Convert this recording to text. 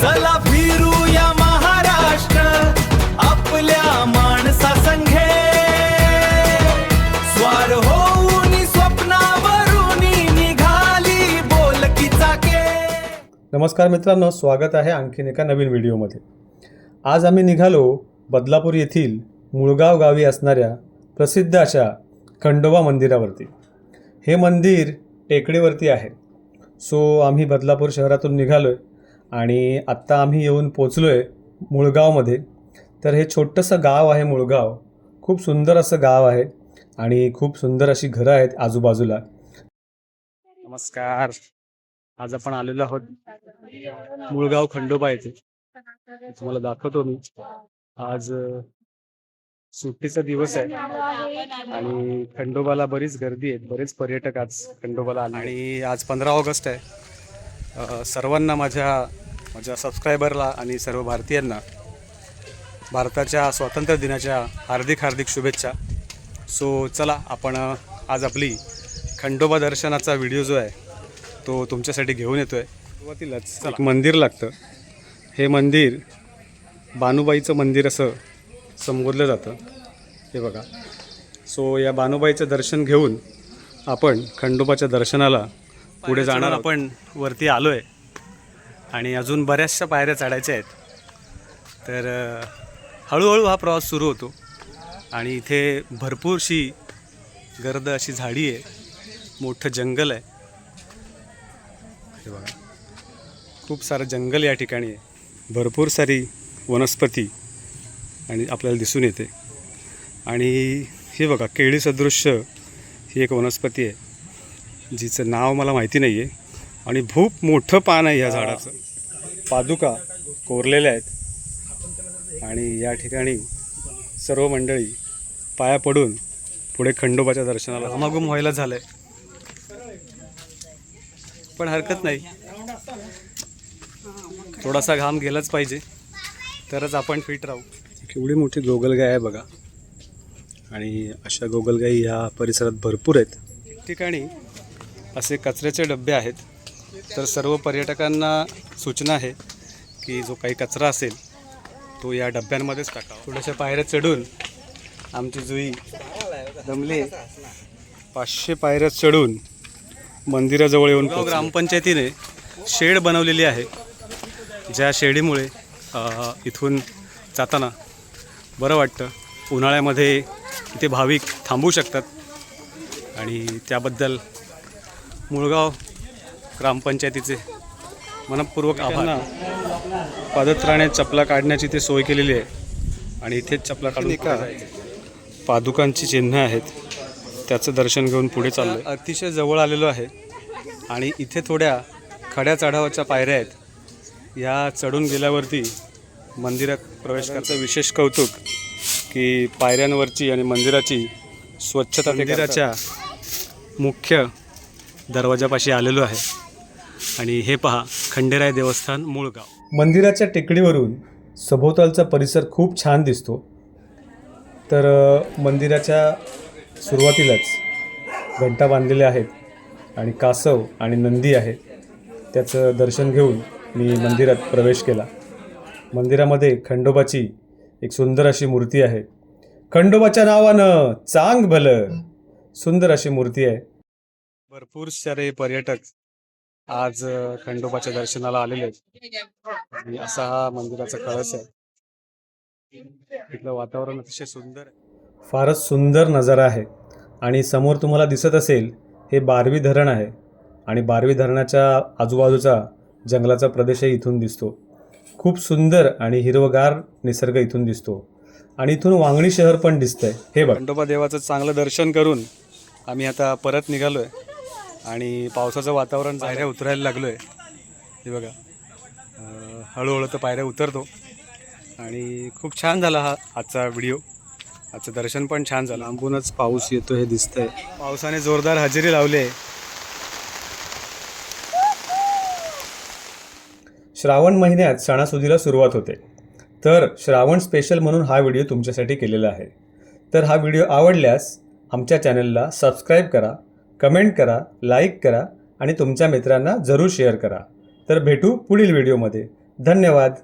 चला फिरूया महाराष्ट्र आपल्या माणसा संघे स्वार होऊन स्वप्नावरून निघाली बोलकी चाके। नमस्कार मित्रांनो, स्वागत आहे आणखीन एका नवीन व्हिडिओमध्ये। आज आम्ही निघालो बदलापूर येथील मुळगाव गावी असणाऱ्या प्रसिद्ध अशा खंडोबा मंदिरावरती। हे मंदिर टेकडीवरती आहे। आम्ही बदलापूर शहरातून निघालोय आणि आत्ता आम्ही येऊन पोचलोय मुळगावमध्ये। तर हे छोटंसं गाव आहे मुळगाव, खूप सुंदर असं गाव आहे आणि खूप सुंदर अशी घरं आहेत आजूबाजूला। नमस्कार, आज आपण आलेलो आहोत मुळगाव खंडोबा येथे। तुम्हाला दाखवतो मी। आज सुट्टीचा दिवस आहे आणि खंडोबाला बरीच गर्दी आहे, बरेच पर्यटक आज खंडोबाला आले आणि आज 15 ऑगस्ट आहे। सर्वांना माझ्या सबस्क्रायबरला आणि सर्व भारतीयांना भारताच्या स्वातंत्र्य दिनाच्या हार्दिक शुभेच्छा। चला आपण आज आपली खंडोबा दर्शनाचा व्हिडिओ जो आहे तो तुमच्यासाठी घेऊन येतोय। सुरुवातीलाच एक मंदिर लागतं। हे मंदिर बानुबाईचं मंदिर असं संबोधलं जातं, हे बघा। या बानुबाईचं दर्शन घेऊन आपण खंडोबाच्या दर्शनाला पुढे जाणार। आपण वरती आलो आहे आणि अजून बऱ्याचशा पायऱ्या चढायच्या आहेत। तर हळूहळू हा प्रवास सुरू होतो आणि इथे भरपूरशी गर्द अशी झाडी आहे, मोठं जंगल आहे, हे बघा। खूप सारं जंगल या ठिकाणी आहे, भरपूर सारी वनस्पती आणि आपल्याला दिसून येते। आणि हे बघा, केळी सदृश्य ही एक वनस्पती आहे जिचं नाव मला माहिती नाही आहे आणि खूप मोठं पान आहे या झाडाचं। पादुका कोरलेल्या आहेत आणि या ठिकाणी सर्व मंडळी पाया पडून पुढे खंडोबाच्या दर्शनाला घामाघूम व्हायला झालं आहे। पण हरकत नाही, थोडासा घाम गेलाच पाहिजे तरच आपण फिट राहू। केवढी मोठी गोगलगाय आहे बघा आणि अशा गोगलगाई या परिसरात भरपूर आहेत। ठिकाणी असे कचऱ्याचे डबे आहेत, तर सर्व पर्यटकांना सूचना आहे की जो काही कचरा असेल तो या डब्यांमध्येच टाकावा। थोड्याशा पायऱ्या चढून आमची जुई दमले, 500 पायऱ्या चढून मंदिराजवळ येऊन ग्रामपंचायतीने शेड बनवलेली आहे, ज्या शेडीमुळे इथून जाताना बरं वाटतं। उन्हाळ्यामध्ये इथे भाविक थांबू शकतात आणि त्याबद्दल मुळगाव ग्रामपंचायतीचे मनपूर्वक आभार। पादत्राणे चपला काढण्याची ते सोय केलेली आहे आणि इथेच चपला काढून एका पादुकांची चिन्ह आहेत, त्याचं दर्शन घेऊन पुढे चाललो। अतिशय जवळ आलेलो आहे आणि इथे थोड्या खड्या चढावाच्या पायऱ्या आहेत। या चढून गेल्यावरती मंदिरात प्रवेश करण्याचं विशेष कौतुक की पायऱ्यांवरची आणि मंदिराची स्वच्छता। मंदिराच्या मुख्य दरवाजापाशी आलेलो आहे आणि हे पहा, खंडेराय देवस्थान मुळगाव। मंदिराच्या टेकडीवरून सभोवतालचा परिसर खूप छान दिसतो। तर मंदिराच्या सुरुवातीलाच घंटा बांधलेल्या आहेत आणि कासव आणि नंदी आहे, त्याचं दर्शन घेऊन मी मंदिरात प्रवेश केला। मंदिरामध्ये खंडोबाची एक सुंदर अशी मूर्ती आहे। खंडोबाच्या नावानं चांग भलं, सुंदर अशी मूर्ती आहे। भरपूर सारे पर्यटक आज खंडोबाच्या दर्शनाला आलेले आहेत आणि असा हा मंदिराचा कळस आहे। इथलं वातावरण अतिशय सुंदर आहे, फारच सुंदर नजारा आहे। आणि समोर तुम्हाला दिसत असेल हे बारवी धरण आहे आणि बारवी धरणाच्या आजूबाजूचा जंगलाचा प्रदेशही इथून दिसतो। खूप सुंदर आणि हिरवगार निसर्ग इथून दिसतो आणि इथून वांगणी शहर पण दिसतंय। हे बघ, खंडोबा देवाचं चांगलं दर्शन करून आम्ही आता परत निघालोय आणि पावसाचं वातावरण, पायऱ्या उतरायला लागलोय। हे बघा, हळूहळू तर पायऱ्या उतरतो आणि खूप छान झाला हा आजचा व्हिडिओ। आजचं दर्शन पण छान झालं। लांबूनच पाऊस येतो हे दिसतंय, पावसाने जोरदार हजेरी लावली आहे। श्रावण महिन्यात सणासुदीला सुरुवात होते, तर श्रावण स्पेशल म्हणून हा व्हिडिओ तुमच्यासाठी केलेला आहे। तर हा व्हिडिओ आवडल्यास आमच्या चॅनलला सबस्क्राईब करा, कमेंट करा, लाईक करा आणि तुमच्या मित्रांना जरूर शेअर करा। तर भेटू पुढील व्हिडिओमध्ये। धन्यवाद.